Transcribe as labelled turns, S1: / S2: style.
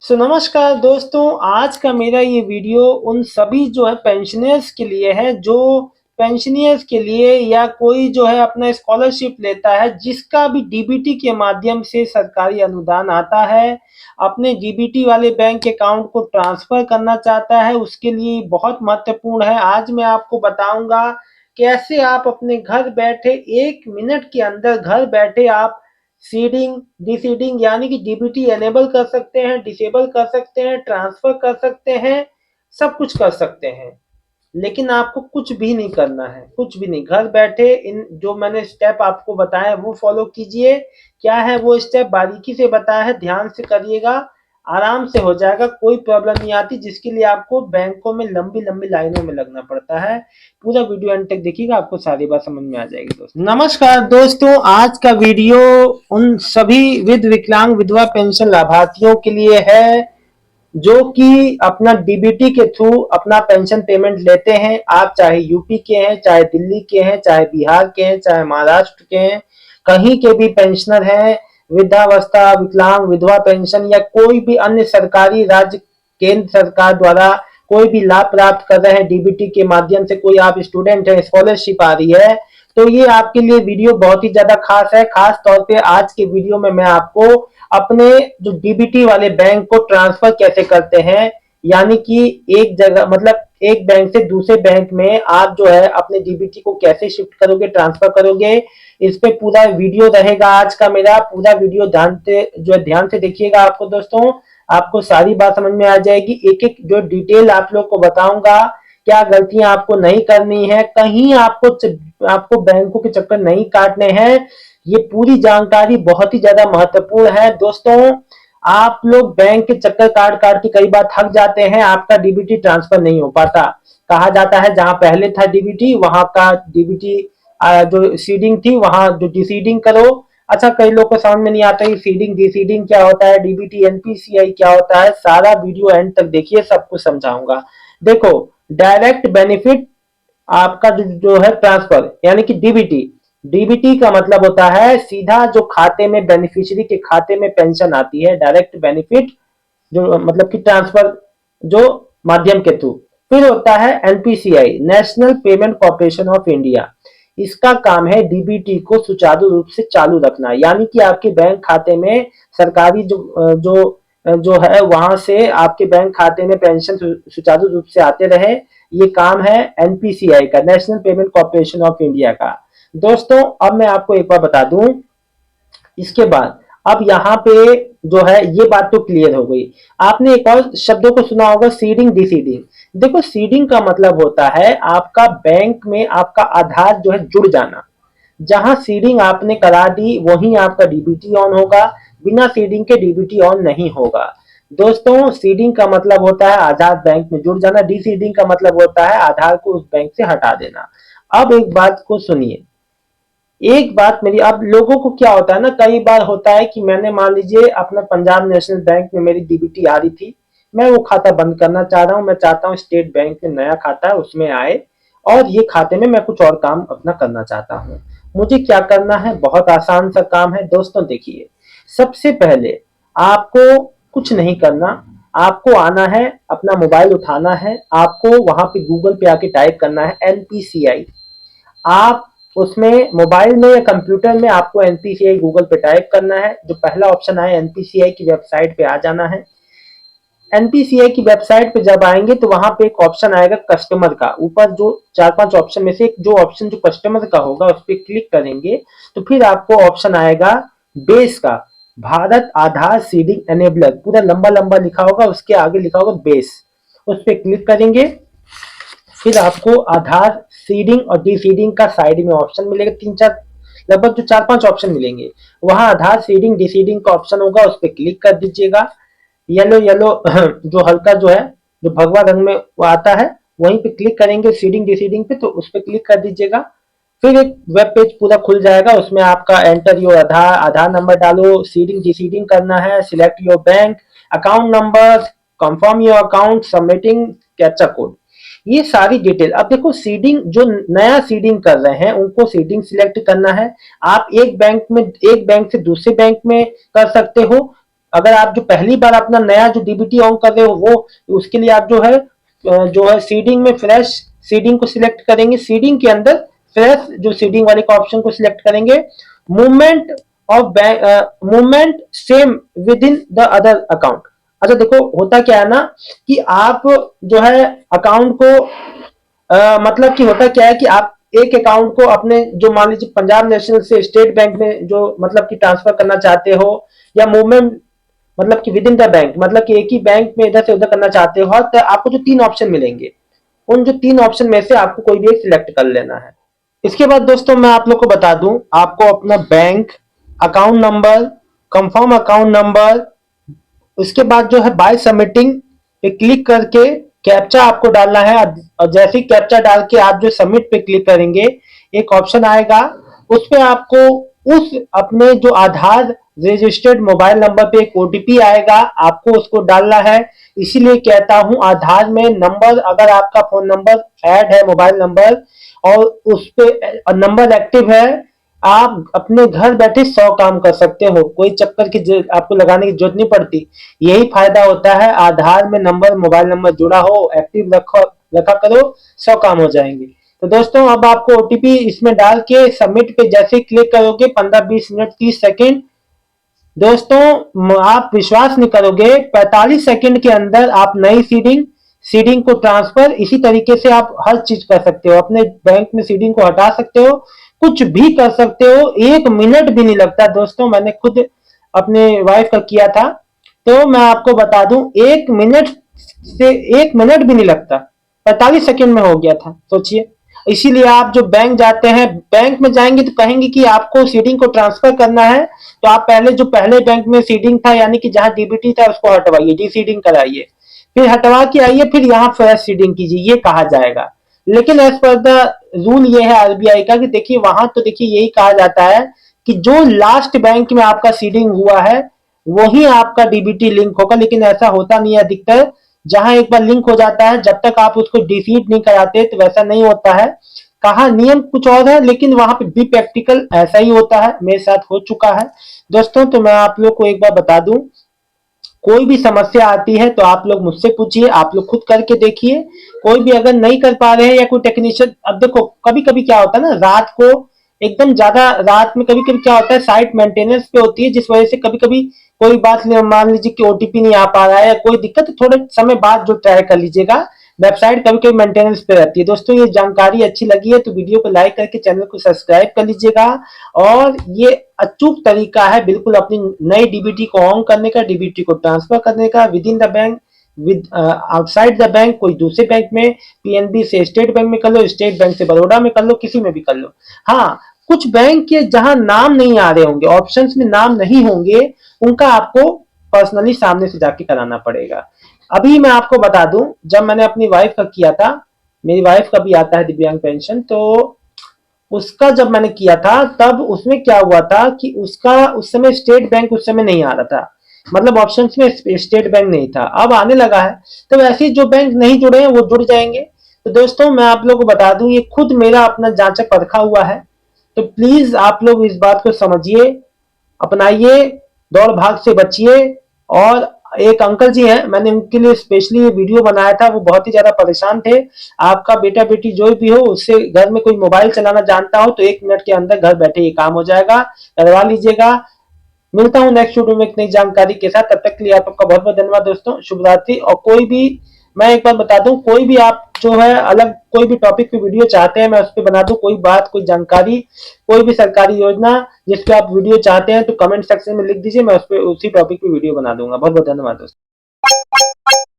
S1: नमस्कार दोस्तों, आज का मेरा ये वीडियो उन सभी जो है पेंशनर्स के लिए है जो पेंशनर्स के लिए या कोई जो है अपना स्कॉलरशिप लेता है जिसका भी डीबीटी के माध्यम से सरकारी अनुदान आता है, अपने डीबीटी वाले बैंक अकाउंट को ट्रांसफर करना चाहता है, उसके लिए बहुत महत्वपूर्ण है। आज मैं आपको बताऊंगा कैसे आप अपने घर बैठे 1 मिनट के अंदर घर बैठे आप सीडिंग डीसीडिंग यानी कि डीबीटी एनेबल कर सकते हैं, डिसेबल कर सकते हैं, ट्रांसफर कर सकते हैं, सब कुछ कर सकते हैं। लेकिन आपको कुछ भी नहीं करना है, कुछ भी नहीं। घर बैठे इन जो मैंने स्टेप आपको बताया वो फॉलो कीजिए। क्या है वो स्टेप, बारीकी से बताया है, ध्यान से करिएगा, आराम से हो जाएगा, कोई प्रॉब्लम नहीं आती जिसके लिए आपको बैंकों में लंबी लंबी लाइनों में लगना पड़ता है। पूरा वीडियो एंड तक देखिएगा, आपको सारी बात समझ में आ जाएगी दोस्तों। नमस्कार दोस्तों, आज का वीडियो उन सभी विकलांग विधवा पेंशन लाभार्थियों के लिए है जो कि अपना डीबीटी के थ्रू अपना पेंशन पेमेंट लेते हैं। आप चाहे यूपी के हैं, चाहे दिल्ली के हैं, चाहे बिहार के हैं, चाहे महाराष्ट्र के हैं, कहीं के भी पेंशनर हैं, वृद्धावस्था, विकलांग विधवा पेंशन या कोई भी अन्य सरकारी राज्य केंद्र सरकार द्वारा कोई भी लाभ प्राप्त कर रहे हैं डीबीटी के माध्यम से, कोई आप स्टूडेंट है, स्कॉलरशिप आ रही है, तो ये आपके लिए वीडियो बहुत ही ज्यादा खास है। खास तौर पे आज के वीडियो में मैं आपको अपने जो डीबीटी वाले बैंक को ट्रांसफर कैसे करते हैं, यानी कि एक जगह मतलब एक बैंक से दूसरे बैंक में आप जो है अपने डीबीटी को कैसे शिफ्ट करोगे, ट्रांसफर करोगे, इस पे पूरा वीडियो रहेगा आज का मेरा। पूरा वीडियो ध्यान से देखिएगा आपको दोस्तों, आपको सारी बात समझ में आ जाएगी। एक एक जो डिटेल आप लोग को बताऊंगा, क्या गलतियां आपको नहीं करनी है, कहीं आपको बैंकों के चक्कर नहीं काटने हैं, ये पूरी जानकारी बहुत ही ज्यादा महत्वपूर्ण है दोस्तों। आप लोग बैंक के चक्कर काट काट के कई बार थक जाते हैं, आपका डीबीटी ट्रांसफर नहीं हो पाता। कहा जाता है जहां पहले था डीबीटी वहां का डीबीटी जो सीडिंग थी वहां जो डिसीडिंग करो। अच्छा, कई लोग को समझ में नहीं आता है सीडिंग डिसीडिंग क्या होता है, डीबीटी एनपीसीआई क्या होता है। सारा वीडियो एंड तक देखिए, सब कुछ समझाऊंगा। देखो, डायरेक्ट बेनिफिट आपका जो है ट्रांसफर यानी कि डीबीटी। डीबीटी का मतलब होता है सीधा जो खाते में बेनिफिशियरी के खाते में पेंशन आती है, डायरेक्ट बेनिफिट जो मतलब कि ट्रांसफर जो माध्यम के थ्रू। फिर होता है NPCI, national payment corporation of India. इसका काम है डीबीटी को सुचारू रूप से चालू रखना, यानी कि आपके बैंक खाते में सरकारी जो है वहां से आपके बैंक खाते में पेंशन सुचारू रूप से आते रहे। ये काम है एनपीसीआई का, national payment corporation of India का। दोस्तों अब मैं आपको एक बार बता दूं, इसके बाद अब यहाँ पे जो है ये बात तो क्लियर हो गई। आपने एक और शब्दों को सुना होगा, सीडिंग डिसीडिंग। देखो, सीडिंग का मतलब होता है आपका बैंक में आपका आधार जो है जुड़ जाना। जहां सीडिंग आपने करा दी वहीं आपका डीबीटी ऑन होगा, बिना सीडिंग के डीबीटी ऑन नहीं होगा। दोस्तों, सीडिंग का मतलब होता है आधार बैंक में जुड़ जाना, डीसीडिंग का मतलब होता है आधार को उस बैंक से हटा देना। अब एक बात को सुनिए, एक बात मेरी, अब लोगों को क्या होता है ना, कई बार होता है कि मैंने मान लीजिए अपना पंजाब नेशनल बैंक में मेरी डीबीटी आ रही थी, मैं वो खाता बंद करना चाह रहा हूं, मैं चाहता हूं स्टेट बैंक में नया खाता है उसमें आए और ये खाते में मैं कुछ और काम अपना करना चाहता हूं। मुझे क्या करना है, बहुत आसान सा काम है दोस्तों। देखिए, सबसे पहले आपको कुछ नहीं करना, आपको आना है, अपना मोबाइल उठाना है, आपको वहां पे गूगल पे आके टाइप करना है एनपीसीआई। आप उसमें मोबाइल में या कंप्यूटर में आपको एनपीसीआई गूगल पे टाइप करना है, जो पहला ऑप्शन आए एनपीसीआई की वेबसाइट पे आ जाना है। एनपीसीआई की वेबसाइट पे जब आएंगे तो वहां पे एक ऑप्शन आएगा कस्टमर का, ऊपर जो 4-5 ऑप्शन में से एक जो ऑप्शन जो कस्टमर का होगा उस पर क्लिक करेंगे तो फिर आपको ऑप्शन आएगा बेस का, भारत आधार सीडिंग एनेबलर, पूरा लंबा लंबा लिखा होगा, उसके आगे लिखा होगा बेस, उस पर क्लिक करेंगे। फिर आपको आधार सीडिंग और डीसीडिंग का साइड में ऑप्शन मिलेगा, 3-4 लगभग जो 4-5 ऑप्शन मिलेंगे, वहां आधार सीडिंग डीसीडिंग का ऑप्शन होगा, उस पर क्लिक कर दीजिएगा। येलो येलो जो हल्का जो है जो भगवा रंग में वो आता है वहीं पे क्लिक करेंगे सीडिंग डीसीडिंग पे, तो उस पर क्लिक कर दीजिएगा। फिर एक वेब पेज पूरा खुल जाएगा, उसमें आपका enter your Aadhaar, Aadhaar number डालो, सीडिंग डीसीडिंग करना है, select your bank account number, confirm your account, submitting captcha code, ये सारी डिटेल। अब देखो, सीडिंग जो नया सीडिंग कर रहे हैं उनको सीडिंग सिलेक्ट करना है। आप एक बैंक से दूसरे बैंक में कर सकते हो, अगर आप जो पहली बार अपना नया जो डीबीटी ऑन कर रहे हो वो, उसके लिए आप जो है सीडिंग में फ्रेश सीडिंग को सिलेक्ट करेंगे। सीडिंग के अंदर फ्रेश जो सीडिंग वाले का ऑप्शन को सिलेक्ट करेंगे। Movement of movement same with in the other account. अच्छा देखो होता क्या है ना कि आप जो है अकाउंट को मतलब कि होता क्या है कि आप एक अकाउंट को अपने जो मान लीजिए पंजाब नेशनल से स्टेट बैंक में जो मतलब कि ट्रांसफर करना चाहते हो, या मूवमेंट मतलब कि विद इन द बैंक, मतलब कि एक ही बैंक में इधर से उधर करना चाहते हो, तो आपको जो तीन ऑप्शन मिलेंगे उन जो तीन ऑप्शन में से आपको कोई भी एक सिलेक्ट कर लेना है। इसके बाद दोस्तों मैं आप लोग को बता दूं, आपको अपना bank account number, confirm account number, उसके बाद जो है बाय सबमिटिंग पे क्लिक करके कैप्चा आपको डालना है। और जैसे ही कैप्चा डाल के आप जो सबमिट पे क्लिक करेंगे एक ऑप्शन आएगा, उस पे आपको उस अपने जो आधार रजिस्टर्ड मोबाइल नंबर पे एक ओटीपी आएगा, आपको उसको डालना है। इसीलिए कहता हूं आधार में नंबर, अगर आपका फोन नंबर ऐड है मोबाइल नंबर और उस पे नंबर एक्टिव है, आप अपने घर बैठे 100 काम कर सकते हो, कोई चक्कर की आपको लगाने की जरूरत नहीं पड़ती। यही फायदा होता है आधार में नंबर मोबाइल नंबर जुड़ा हो, एक्टिव रखा करो, 100 काम हो जाएंगे। तो दोस्तों अब आपको ओटीपी इसमें डाल के सबमिट पे जैसे क्लिक करोगे 15-20 मिनट 30 सेकेंड, दोस्तों आप विश्वास नहीं करोगे 45 सेकंड के अंदर आप नई सीडिंग सीडिंग को ट्रांसफर इसी तरीके से आप हर चीज कर सकते हो। अपने बैंक में सीडिंग को हटा सकते हो, कुछ भी कर सकते हो, 1 मिनट भी नहीं लगता दोस्तों। मैंने खुद अपने वाइफ का किया था, तो मैं आपको बता दूं 1 मिनट से 1 मिनट भी नहीं लगता, 45 सेकंड में हो गया था, सोचिए। इसीलिए आप जो बैंक जाते हैं, बैंक में जाएंगे तो कहेंगे कि आपको सीडिंग को ट्रांसफर करना है, तो आप पहले जो पहले बैंक में सीडिंग था यानी कि जहां डीबीटी था उसको हटवाइए, डी सीडिंग कराइए, फिर हटवा के आइए, फिर यहाँ फ्रेश सीडिंग कीजिए, ये कहा जाएगा। लेकिन एज पर द रूल ये है आरबीआई का कि देखिए वहां तो देखिए यही कहा जाता है कि जो लास्ट बैंक में आपका सीडिंग हुआ है वही आपका डीबीटी लिंक होगा, लेकिन ऐसा होता नहीं है अधिकतर। जहां एक बार लिंक हो जाता है जब तक आप उसको डिफीट नहीं कराते तो वैसा नहीं होता है। कहा नियम कुछ और है लेकिन वहां पे भी प्रैक्टिकल ऐसा ही होता है, मेरे साथ हो चुका है दोस्तों। तो मैं आप लोग को एक बार बता दूं, कोई भी समस्या आती है तो आप लोग मुझसे पूछिए, आप लोग खुद करके देखिए। कोई भी अगर नहीं कर पा रहे हैं या कोई टेक्नीशियन, अब देखो कभी कभी क्या होता है ना, रात को एकदम ज्यादा रात में कभी कभी क्या होता है साइट मेंटेनेंस पे होती है, जिस वजह से कभी कभी कोई बात मान लीजिए कि ओटीपी नहीं आ पा रहा है या कोई दिक्कत, थोड़े समय बाद जो ट्राई कर लीजिएगा। वेबसाइट कभी कभी मेंटेनेंस पे रहती है। दोस्तों ये जानकारी अच्छी लगी है तो वीडियो को लाइक करके चैनल को सब्सक्राइब कर लीजिएगा। और ये अचूक तरीका है बिल्कुल अपनी नई डीबीटी को ऑन करने का, डीबीटी को ट्रांसफर करने का with in the bank, with outside the bank, कोई दूसरे बैंक में, पीएनबी से स्टेट बैंक में कर लो, स्टेट बैंक से बड़ौदा में कर लो, किसी में भी कर लो। हाँ, कुछ बैंक के जहां नाम नहीं आ रहे होंगे, ऑप्शंस में नाम नहीं होंगे, उनका आपको पर्सनली सामने से जाके कराना पड़ेगा। अभी मैं आपको बता दूं, जब मैंने अपनी वाइफ का किया था, मेरी वाइफ का भी आता है दिव्यांग पेंशन, तो उसका जब मैंने किया था तब उसमें क्या हुआ था कि उसका उस समय स्टेट बैंक उस समय नहीं आ रहा था, मतलब ऑप्शंस में स्टेट बैंक नहीं था, अब आने लगा है। तो वैसे जो बैंक नहीं जुड़े हैं वो जुड़ जाएंगे। तो दोस्तों मैं आप लोगों को बता दूं, ये खुद मेरा अपना जांचा परखा हुआ है, तो प्लीज आप लोग इस बात को समझिए, अपनाइए, दौड़ भाग से बचिए। और एक अंकल जी हैं, मैंने उनके लिए स्पेशली ये वीडियो बनाया था, वो बहुत ही ज्यादा परेशान थे। आपका बेटा बेटी जो भी हो, उससे घर में कोई मोबाइल चलाना जानता हो तो 1 मिनट के अंदर घर बैठे ये काम हो जाएगा, करवा लीजिएगा। मिलता हूँ नेक्स्ट वीडियो में एक नई जानकारी के साथ, तब तक के लिए आपका बहुत बहुत धन्यवाद दोस्तों, शुभ रात्रि। और कोई भी, मैं एक बार बता दूं, कोई भी आप जो है अलग कोई भी टॉपिक पे वीडियो चाहते हैं मैं उस पर बना दूं, कोई बात कोई जानकारी कोई भी सरकारी योजना जिस पे आप वीडियो चाहते हैं तो कमेंट सेक्शन में लिख दीजिए, मैं उस पे उसी टॉपिक पे वीडियो बना दूंगा। बहुत बहुत धन्यवाद दोस्तों।